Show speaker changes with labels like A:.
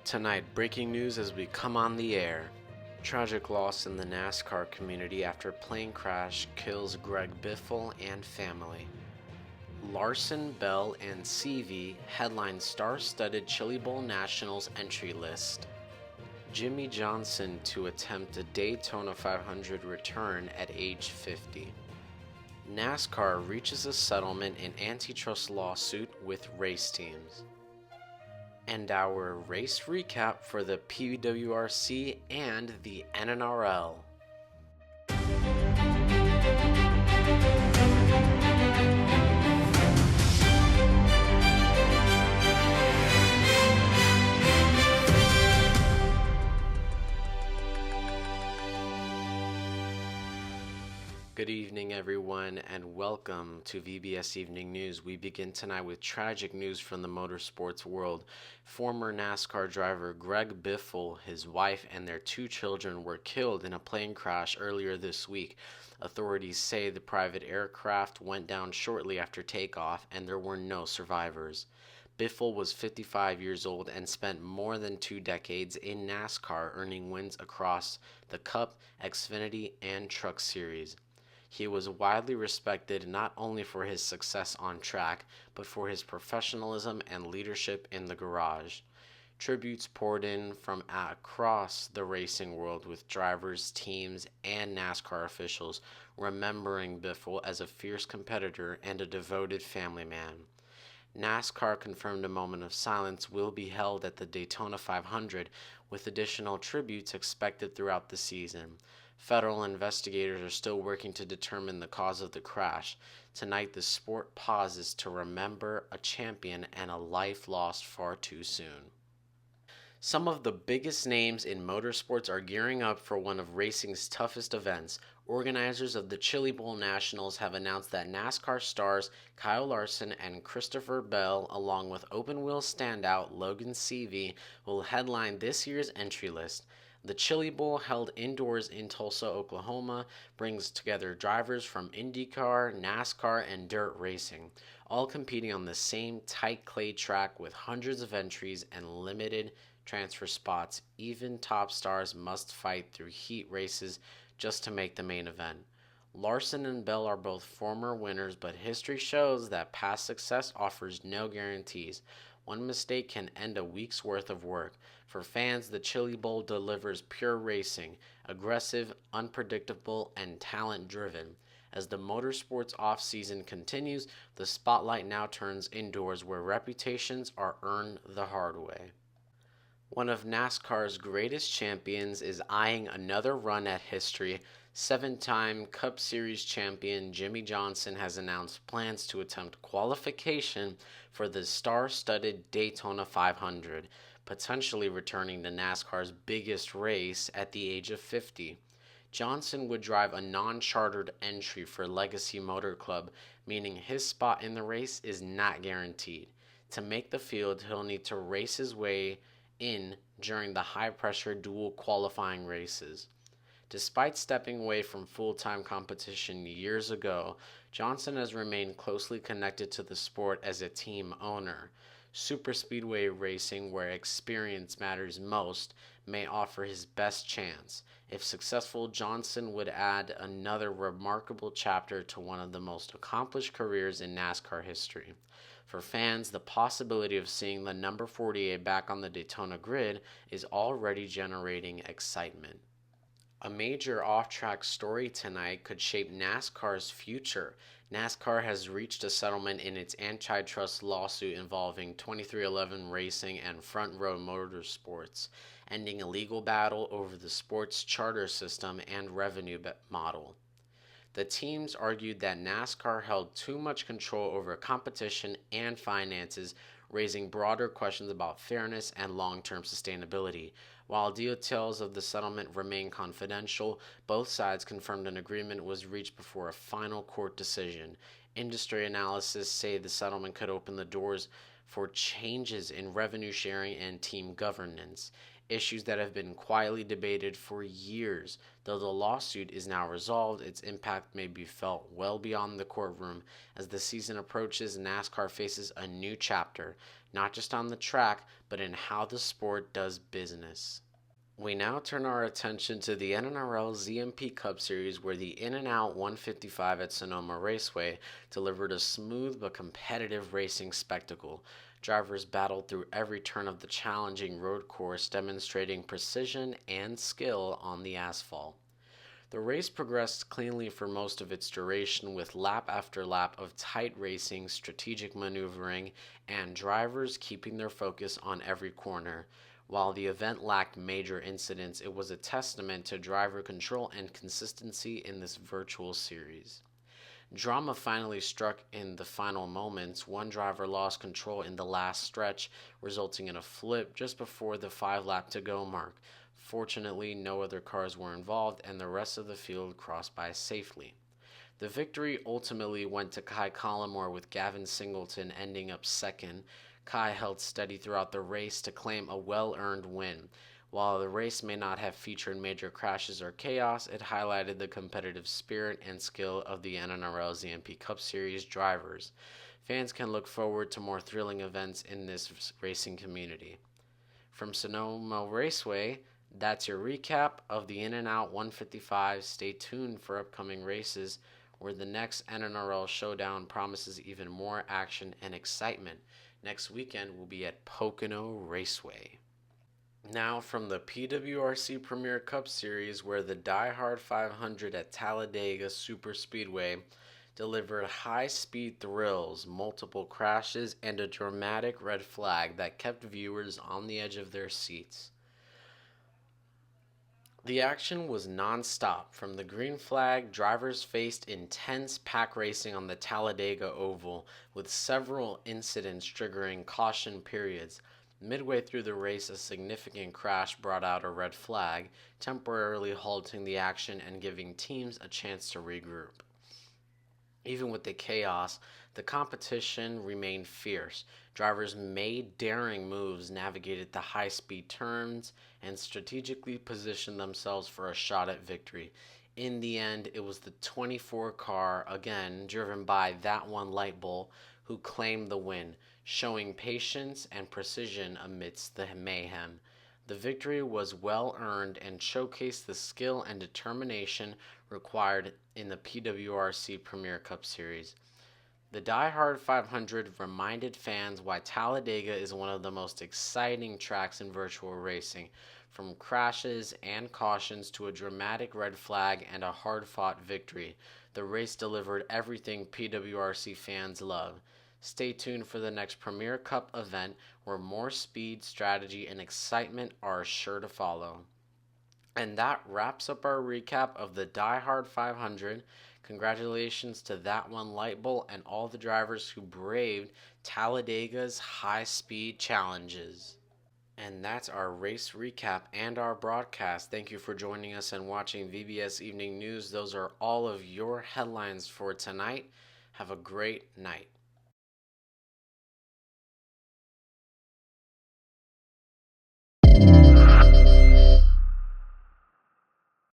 A: Tonight, breaking news as we come on the air. Tragic loss in the NASCAR community after plane crash kills Greg Biffle and family. Larson, Bell, and CV headline star-studded Chili Bowl Nationals entry list. Jimmy Johnson to attempt a Daytona 500 return at age 50. NASCAR reaches a settlement in antitrust lawsuit with race teams. And our race recap for the PWRC and the NNRL. Good evening, everyone, and welcome to VBS Evening News. We begin tonight with tragic news from the motorsports world. Former NASCAR driver Greg Biffle, his wife, and their two children were killed in a plane crash earlier this week. Authorities say the private aircraft went down shortly after takeoff, and there were no survivors. Biffle was 55 years old and spent more than 2 decades in NASCAR, earning wins across the Cup, Xfinity, and Truck Series. He was widely respected not only for his success on track, but for his professionalism and leadership in the garage. Tributes poured in from across the racing world, with drivers, teams, and NASCAR officials remembering Biffle as a fierce competitor and a devoted family man. NASCAR confirmed a moment of silence will be held at the Daytona 500, with additional tributes expected throughout the season. Federal investigators are still working to determine the cause of the crash. Tonight, the sport pauses to remember a champion and a life lost far too soon. Some of the biggest names in motorsports are gearing up for one of racing's toughest events. Organizers of the Chili Bowl Nationals have announced that NASCAR stars Kyle Larson and Christopher Bell, along with open-wheel standout Logan Seavey, will headline this year's entry list. The Chili Bowl, held indoors in Tulsa, Oklahoma, brings together drivers from IndyCar, NASCAR, and dirt racing, all competing on the same tight clay track with hundreds of entries and limited transfer spots. Even top stars must fight through heat races just to make the main event. Larson and Bell are both former winners, but history shows that past success offers no guarantees. One mistake can end a week's worth of work. For fans, the Chili Bowl delivers pure racing, aggressive, unpredictable, and talent-driven. As the motorsports off-season continues, the spotlight now turns indoors, where reputations are earned the hard way. One of NASCAR's greatest champions is eyeing another run at history. 7-time Cup Series champion Jimmy Johnson has announced plans to attempt qualification for the star-studded Daytona 500, potentially returning to NASCAR's biggest race at the age of 50. Johnson would drive a non-chartered entry for Legacy Motor Club, meaning his spot in the race is not guaranteed. To make the field, he'll need to race his way in during the high-pressure dual qualifying races. Despite stepping away from full-time competition years ago, Johnson has remained closely connected to the sport as a team owner. Superspeedway racing, where experience matters most, may offer his best chance. If successful, Johnson would add another remarkable chapter to one of the most accomplished careers in NASCAR history. For fans, the possibility of seeing the number 48 back on the Daytona grid is already generating excitement. A major off-track story tonight could shape NASCAR's future. NASCAR has reached a settlement in its antitrust lawsuit involving 23XI Racing and Front Row Motorsports, ending a legal battle over the sport's charter system and revenue model. The teams argued that NASCAR held too much control over competition and finances, raising broader questions about fairness and long-term sustainability. While details of the settlement remain confidential, both sides confirmed an agreement was reached before a final court decision. Industry analysts say the settlement could open the doors for changes in revenue sharing and team governance. issues that have been quietly debated for years. Though the lawsuit is now resolved, its impact may be felt well beyond the courtroom. As the season approaches, NASCAR faces a new chapter, not just on the track, but in how the sport does business. We now turn our attention to the NRL ZMP Cup Series, where the In-N-Out 155 at Sonoma Raceway delivered a smooth but competitive racing spectacle. Drivers battled through every turn of the challenging road course, demonstrating precision and skill on the asphalt. The race progressed cleanly for most of its duration, with lap after lap of tight racing, strategic maneuvering, and drivers keeping their focus on every corner. While the event lacked major incidents, it was a testament to driver control and consistency in this virtual series. Drama finally struck in the final moments. One driver lost control in the last stretch, resulting in a flip just before the 5 lap to go mark. Fortunately, no other cars were involved, and the rest of the field crossed by safely. The victory ultimately went to Kai Collymore, with Gavin Singleton ending up second. Kai held steady throughout the race to claim a well-earned win. While the race may not have featured major crashes or chaos, it highlighted the competitive spirit and skill of the NRL ZMP Cup Series drivers. Fans can look forward to more thrilling events in this racing community. From Sonoma Raceway, that's your recap of the In-N-Out 155. Stay tuned for upcoming races, where the next NRL Showdown promises even more action and excitement. Next weekend will be at Pocono Raceway. Now from the PWRC Premier Cup Series, where the Die Hard 500 at Talladega Superspeedway delivered high-speed thrills, multiple crashes, and a dramatic red flag that kept viewers on the edge of their seats. The action was non-stop. From the green flag, drivers faced intense pack racing on the Talladega Oval, with several incidents triggering caution periods. Midway through the race, a significant crash brought out a red flag, temporarily halting the action and giving teams a chance to regroup. Even with the chaos, the competition remained fierce. Drivers made daring moves, navigated the high-speed turns, and strategically positioned themselves for a shot at victory. In the end, it was the 24 car, again driven by that one light bulb, who claimed the win, showing patience and precision amidst the mayhem. The victory was well earned and showcased the skill and determination required in the PWRC Premier Cup Series. The Die Hard 500 reminded fans why Talladega is one of the most exciting tracks in virtual racing. From crashes and cautions to a dramatic red flag and a hard-fought victory, the race delivered everything PWRC fans love. Stay tuned for the next Premier Cup event, where more speed, strategy, and excitement are sure to follow. And that wraps up our recap of the Die Hard 500. Congratulations to that one light bulb and all the drivers who braved Talladega's high-speed challenges. And that's our race recap and our broadcast. Thank you for joining us and watching VBS Evening News. Those are all of your headlines for tonight. Have a great night.